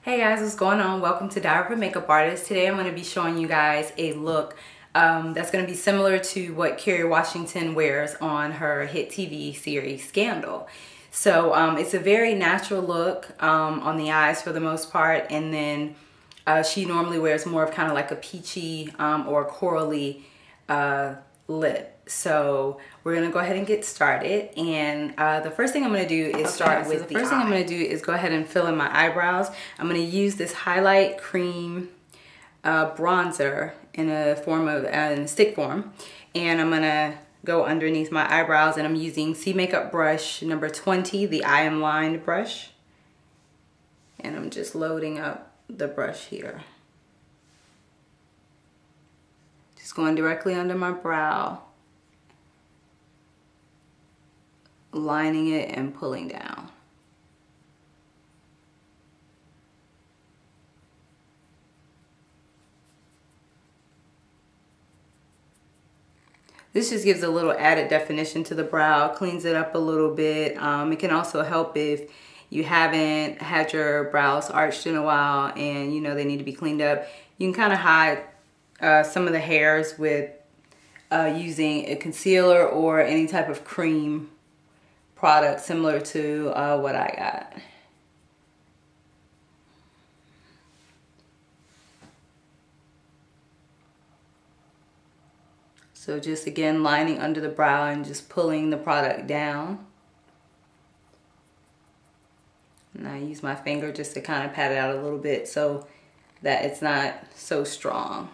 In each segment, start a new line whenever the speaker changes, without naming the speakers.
Hey guys, what's going on? Welcome to Diary of a Makeup Artist. Today I'm going to be showing you guys a look that's going to be similar to what Kerry Washington wears on her hit TV series Scandal. So it's a very natural look on the eyes for the most part, and then she normally wears more of kind of like a peachy or corally lip. So we're gonna go ahead and get started, and the first thing I'm gonna do is start with the first thing I'm gonna do is go ahead and fill in my eyebrows. I'm gonna use this highlight cream bronzer in a form of in a stick form, and I'm gonna go underneath my eyebrows, and I'm using C Makeup brush number 20, the I Am Lined brush, and I'm just loading up the brush here. Just going directly under my brow, lining it and pulling down. This just gives a little added definition to the brow, cleans it up a little bit. It can also help if you haven't had your brows arched in a while and you know they need to be cleaned up. You can kind of hide some of the hairs with using a concealer or any type of cream product similar to what I got. So just again lining under the brow and just pulling the product down. And I use my finger just to kind of pat it out a little bit so that it's not so strong.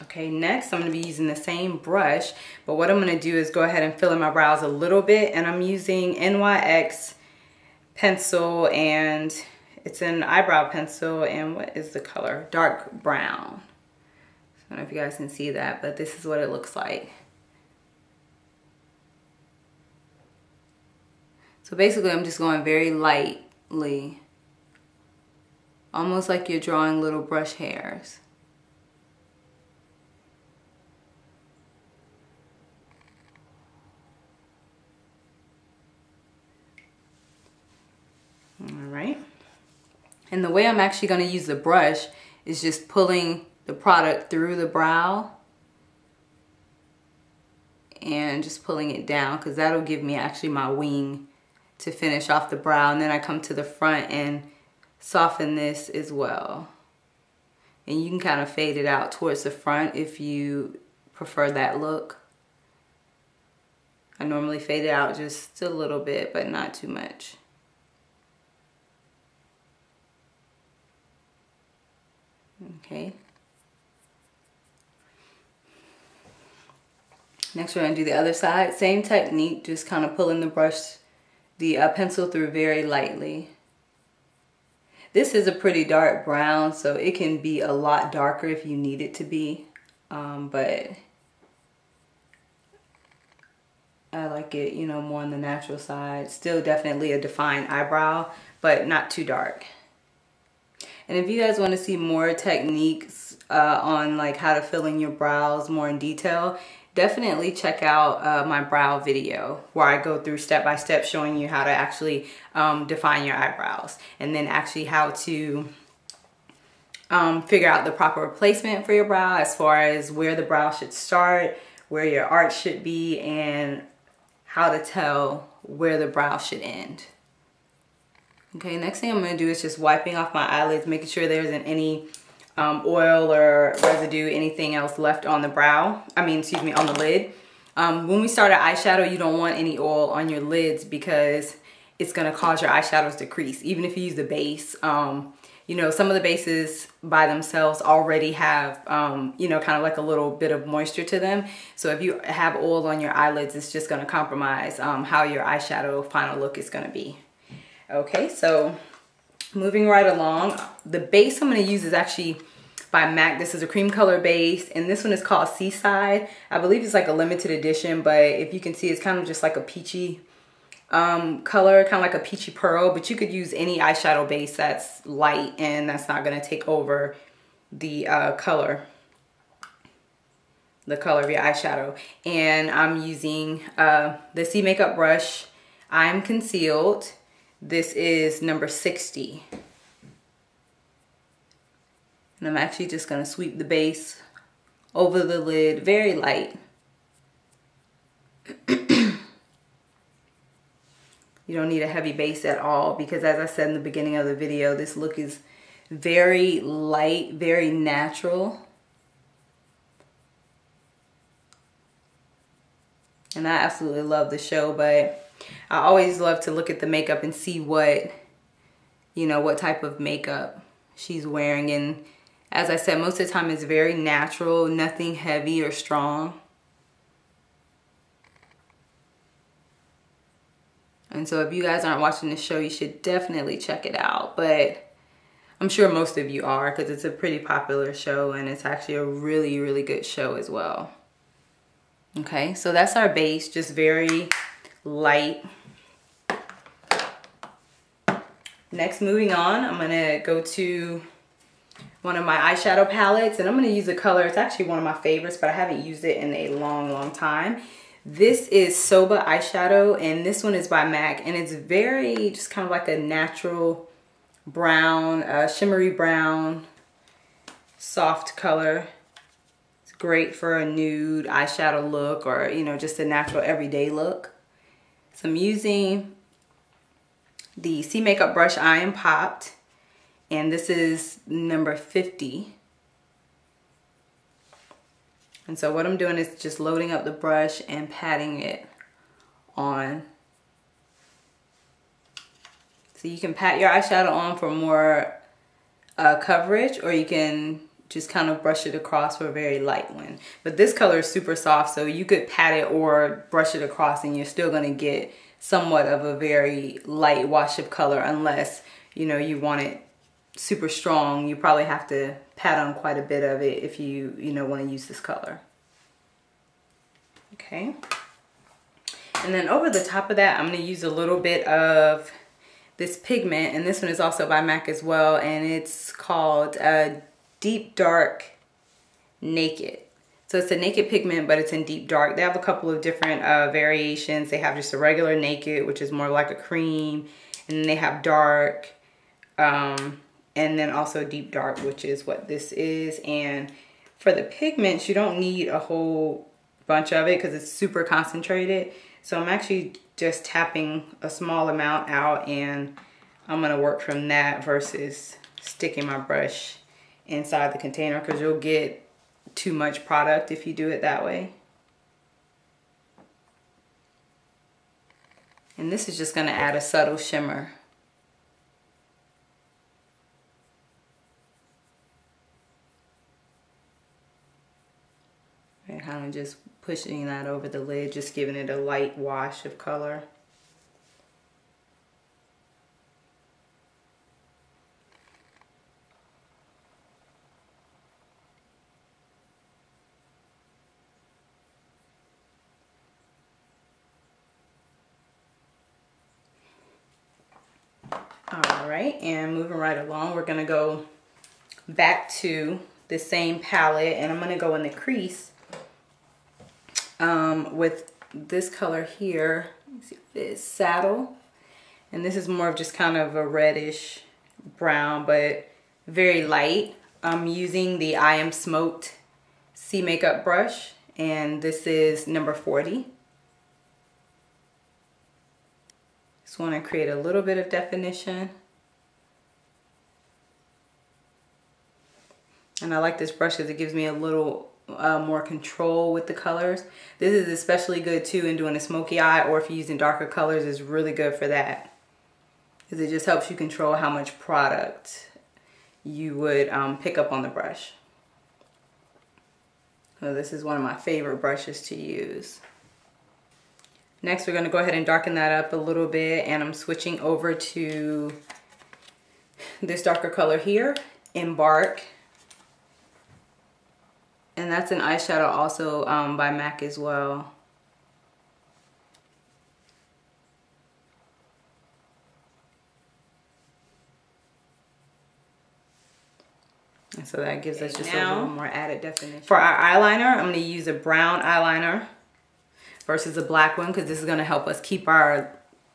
Okay, next I'm going to be using the same brush, but what I'm going to do is go ahead and fill in my brows a little bit, and I'm using NYX pencil, and it's an eyebrow pencil, and what is the color? Dark brown. I don't know if you guys can see that, but this is what it looks like. So basically I'm just going very lightly, almost like you're drawing little brush hairs. Alright, and the way I'm actually going to use the brush is just pulling the product through the brow and just pulling it down, because that'll give me actually my wing to finish off the brow. And then I come to the front and soften this as well, and you can kind of fade it out towards the front if you prefer that look. I normally fade it out just a little bit, but not too much. Okay. Next we're going to do the other side. Same technique, just kind of pulling the brush, the pencil through very lightly. This is a pretty dark brown, so it can be a lot darker if you need it to be. But I like it, you know, more on the natural side. Still definitely a defined eyebrow, but not too dark. And if you guys want to see more techniques on like how to fill in your brows more in detail, definitely check out my brow video where I go through step by step showing you how to actually define your eyebrows, and then actually how to figure out the proper placement for your brow as far as where the brow should start, where your arch should be, and how to tell where the brow should end. Okay, next thing I'm going to do is just wiping off my eyelids, making sure there isn't any oil or residue, anything else left on the brow. I mean, excuse me, on the lid. When we start an eyeshadow, you don't want any oil on your lids because it's going to cause your eyeshadows to crease. Even if you use the base, you know, some of the bases by themselves already have, you know, kind of like a little bit of moisture to them. So if you have oil on your eyelids, it's just going to compromise how your eyeshadow final look is going to be. Okay, so moving right along, the base I'm going to use is actually by MAC. This is a cream color base, and this one is called Seaside. I believe it's like a limited edition, but if you can see, it's kind of just like a peachy color, kind of like a peachy pearl, but you could use any eyeshadow base that's light and that's not going to take over the color of your eyeshadow. And I'm using the C Makeup brush I'm Concealed. This is number 60. And I'm actually just gonna sweep the base over the lid, very light. You don't need a heavy base at all because, as I said in the beginning of the video, this look is very light, very natural. And I absolutely love the show, but I always love to look at the makeup and see what, you know, what type of makeup she's wearing. And as I said, most of the time it's very natural, nothing heavy or strong. And so if you guys aren't watching this show, you should definitely check it out. But I'm sure most of you are because it's a pretty popular show and it's actually a really, really good show as well. Okay, so that's our base, just very light. Next, moving on, I'm gonna go to one of my eyeshadow palettes and I'm gonna use a color. It's actually one of my favorites, but I haven't used it in a long, long time. This is Soba eyeshadow, and this one is by MAC, and it's very just kind of like a natural brown, shimmery brown, soft color. It's great for a nude eyeshadow look or, you know, just a natural everyday look. So I'm using the C Makeup brush I Am Popped, and this is number 50. And so what I'm doing is just loading up the brush and patting it on. So you can pat your eyeshadow on for more coverage, or you can just kind of brush it across for a very light one. But this color is super soft, so you could pat it or brush it across and you're still gonna get somewhat of a very light wash of color, unless, you know, you want it super strong. You probably have to pat on quite a bit of it if you know, want to use this color. Okay. And then over the top of that, I'm going to use a little bit of this pigment, and this one is also by MAC as well, and it's called Deep Dark Naked. So it's a naked pigment, but it's in deep dark. They have a couple of different variations. They have just a regular naked, which is more like a cream, and then they have dark, and then also deep dark, which is what this is. And for the pigments, you don't need a whole bunch of it because it's super concentrated. So I'm actually just tapping a small amount out, and I'm gonna work from that versus sticking my brush inside the container, because you'll get too much product if you do it that way. And this is just gonna add a subtle shimmer. And kind of just pushing that over the lid, just giving it a light wash of color. All right, and moving right along, we're gonna go back to the same palette, and I'm gonna go in the crease with this color here. Let's see, this Saddle, and this is more of just kind of a reddish brown, but very light. I'm using the I Am Smoked C Makeup brush, and this is number 40. Just want to create a little bit of definition. And I like this brush because it gives me a little more control with the colors. This is especially good too in doing a smoky eye, or if you're using darker colors, it's really good for that, because it just helps you control how much product you would pick up on the brush. So this is one of my favorite brushes to use. Next, we're going to go ahead and darken that up a little bit, and I'm switching over to this darker color here, Embark. And that's an eyeshadow also by MAC as well. And so that gives us just a little more added definition. For our eyeliner, I'm going to use a brown eyeliner versus a black one, because this is going to help us keep our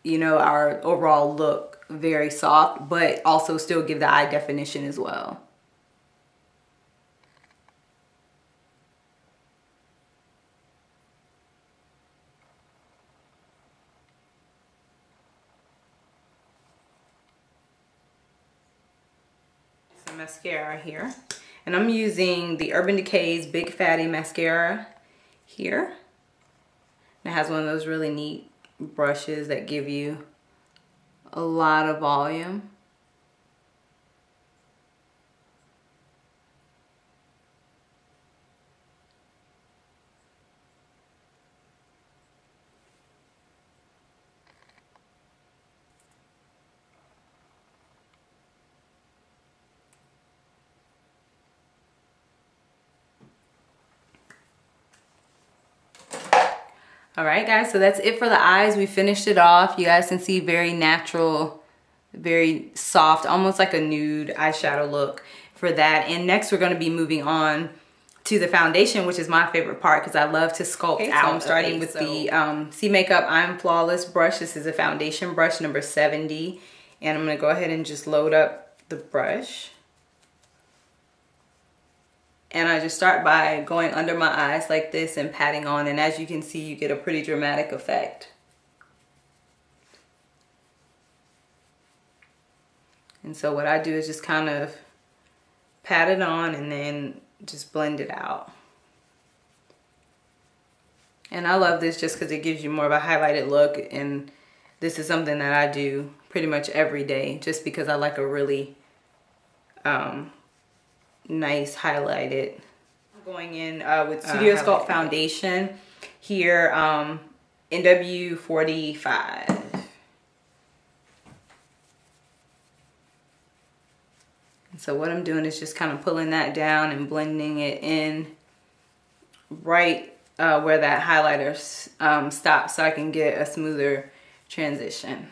you know, our overall look very soft, but also still give the eye definition as well. Some mascara here. And I'm using the Urban Decay's Big Fatty Mascara here. It has one of those really neat brushes that give you a lot of volume. All right, guys, so that's it for the eyes. We finished it off. You guys can see very natural, very soft, almost like a nude eyeshadow look for that. And next we're gonna be moving on to the foundation, which is my favorite part because I love to sculpt out. So I'm starting with the C Makeup I'm Flawless brush. This is a foundation brush number 70. And I'm gonna go ahead and just load up the brush. And I just start by going under my eyes like this and patting on. And as you can see, you get a pretty dramatic effect. And so what I do is just kind of pat it on and then just blend it out. And I love this just because it gives you more of a highlighted look. And this is something that I do pretty much every day just because I like a really nice highlighted. I'm going in with Studio Sculpt foundation here, NW45. And so what I'm doing is just kind of pulling that down and blending it in right where that highlighter stops so I can get a smoother transition.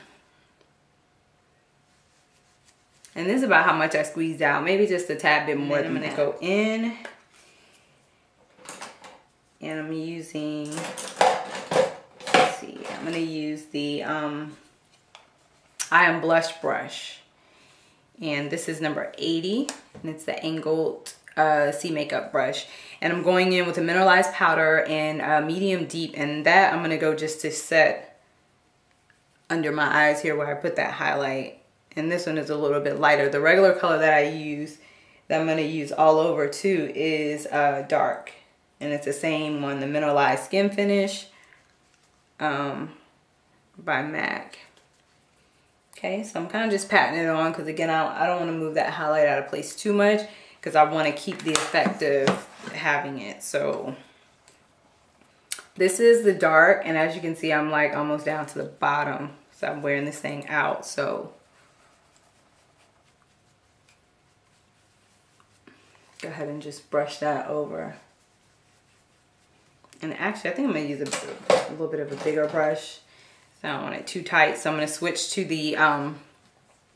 And this is about how much I squeezed out, maybe just a tad bit more. I'm gonna go in and I'm using, let's see, I'm gonna use the I Am Blush brush. And this is number 80, and it's the angled C Makeup brush. And I'm going in with a mineralized powder and medium deep, and that I'm gonna go just to set under my eyes here where I put that highlight. And this one is a little bit lighter. The regular color that I use, that I'm gonna use all over too, is dark. And it's the same one, the Mineralized Skin Finish by MAC. Okay, so I'm kind of just patting it on because again, I don't want to move that highlight out of place too much because I want to keep the effect of having it. So this is the dark, and as you can see, I'm like almost down to the bottom. So I'm wearing this thing out, so go ahead and just brush that over. And actually, I think I'm going to use a little bit of a bigger brush. So I don't want it too tight. So I'm going to switch to the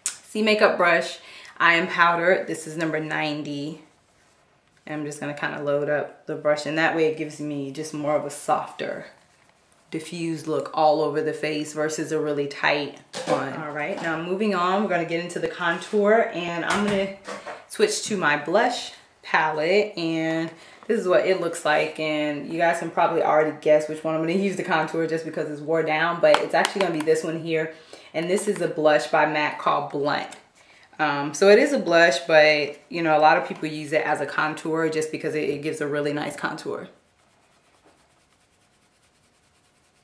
C Makeup brush. I Am Powdered. This is number 90. And I'm just going to kind of load up the brush. And that way it gives me just more of a softer, diffused look all over the face versus a really tight one. All right, now moving on, we're going to get into the contour. And I'm going to switch to my blush palette, and this is what it looks like. And you guys can probably already guess which one I'm going to use the contour just because it's wore down, but it's actually going to be this one here. And this is a blush by MAC called Blunt. So it is a blush, but you know, a lot of people use it as a contour just because it gives a really nice contour.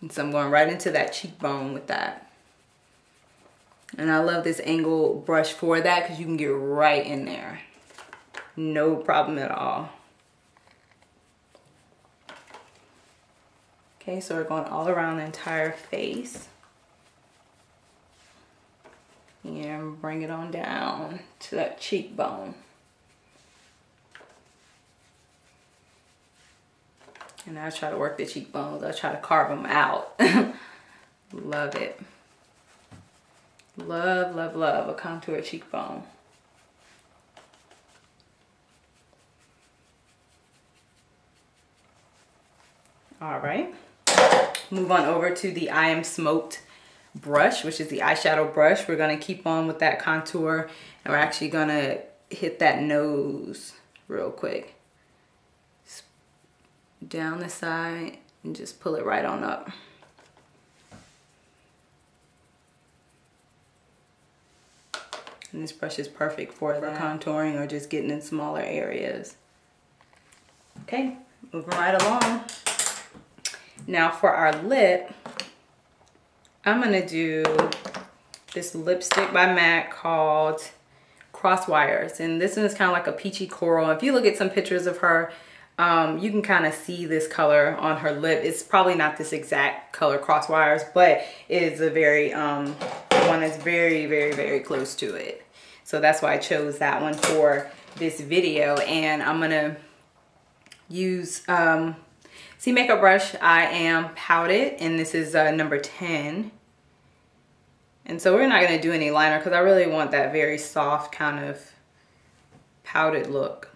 And so I'm going right into that cheekbone with that. And I love this angle brush for that because you can get right in there. No problem at all. Okay, so we're going all around the entire face. And bring it on down to that cheekbone. And I try to work the cheekbones. I try to carve them out. Love it. Love, love, love a contour cheekbone. All right, move on over to the I Am Smoked brush, which is the eyeshadow brush. We're gonna keep on with that contour, and we're actually gonna hit that nose real quick. Down the side and just pull it right on up. And this brush is perfect for contouring or just getting in smaller areas. Okay, moving right along. Now for our lip, I'm gonna do this lipstick by MAC called Crosswires. And this one is kind of like a peachy coral. If you look at some pictures of her, you can kind of see this color on her lip. It's probably not this exact color, Crosswires, but it is a very, one that's very, very, very close to it. So that's why I chose that one for this video. And I'm gonna use, see, makeup brush, I am powdered, and this is number 10. And so we're not gonna do any liner because I really want that very soft kind of powdered look.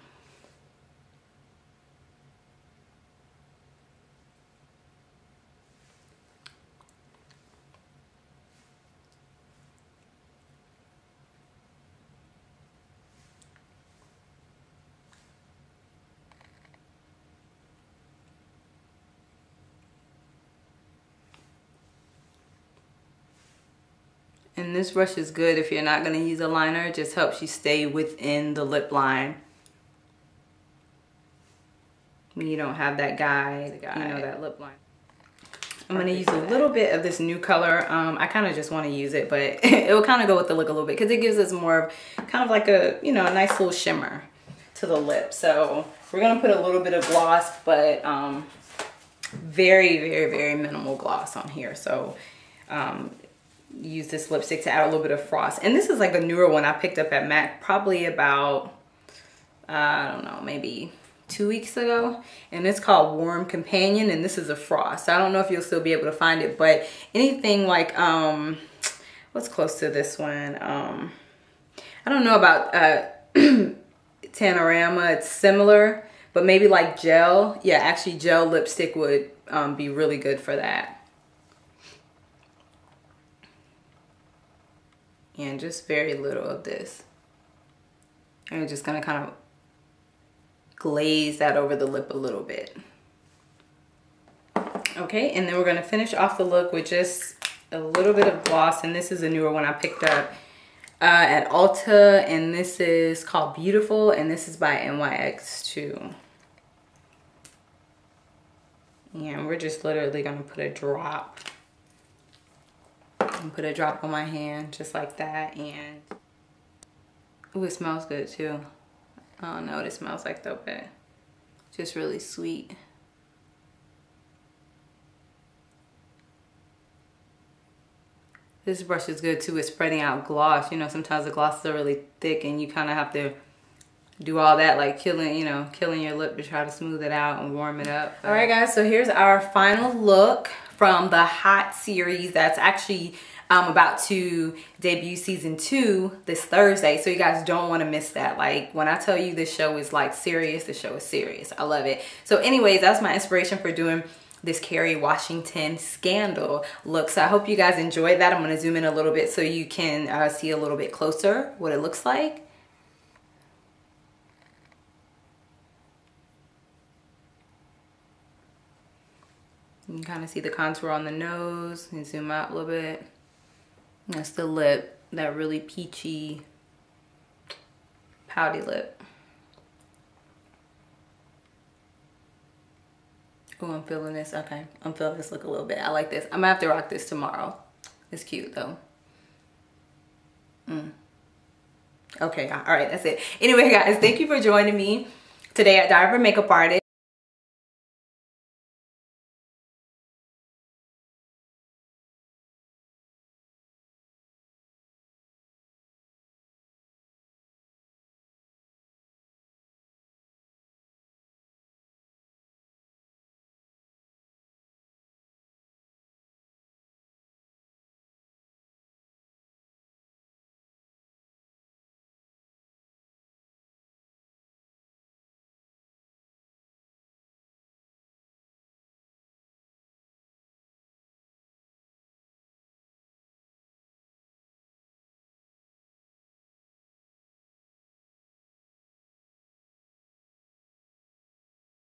And this brush is good if you're not going to use a liner. It just helps you stay within the lip line. When you don't have that guide, you know, that lip line. I'm going to use a little bit of this new color. I kind of just want to use it, but it will kind of go with the look a little bit because it gives us more of kind of like a, you know, a nice little shimmer to the lip. So we're going to put a little bit of gloss, but very, very, very minimal gloss on here. So use this lipstick to add a little bit of frost. And this is like a newer one I picked up at MAC probably about, I don't know, maybe 2 weeks ago. And it's called Warm Companion, and this is a frost. I don't know if you'll still be able to find it, but anything like, what's close to this one? I don't know about Tanorama. It's similar, but maybe like gel. Yeah, actually gel lipstick would be really good for that. And just very little of this. And we're just gonna kind of glaze that over the lip a little bit. Okay, and then we're gonna finish off the look with just a little bit of gloss. And this is a newer one I picked up at Ulta, and this is called Beautiful, and this is by NYX2. And we're just literally gonna put a drop. And put a drop on my hand just like that. And ooh, it smells good too. I don't know what it smells like though, but just really sweet. This brush is good too with spreading out gloss. You know, sometimes the glosses are really thick and you kind of have to do all that, like killing your lip to try to smooth it out and warm it up. All right guys, so here's our final look from the Hot series that's actually about to debut season 2 this Thursday. So you guys don't want to miss that. Like when I tell you this show is like serious, the show is serious. I love it. So anyways, that's my inspiration for doing this Kerry Washington Scandal look. So I hope you guys enjoyed that. I'm going to zoom in a little bit so you can see a little bit closer what it looks like. You can kind of see the contour on the nose and zoom out a little bit. That's the lip, that really peachy, pouty lip. Oh, I'm feeling this. Okay, I'm feeling this look a little bit. I like this. I'm gonna have to rock this tomorrow. It's cute though. Okay, all right, that's it. Anyway, guys, thank you for joining me today at Diary of a Makeup Artist.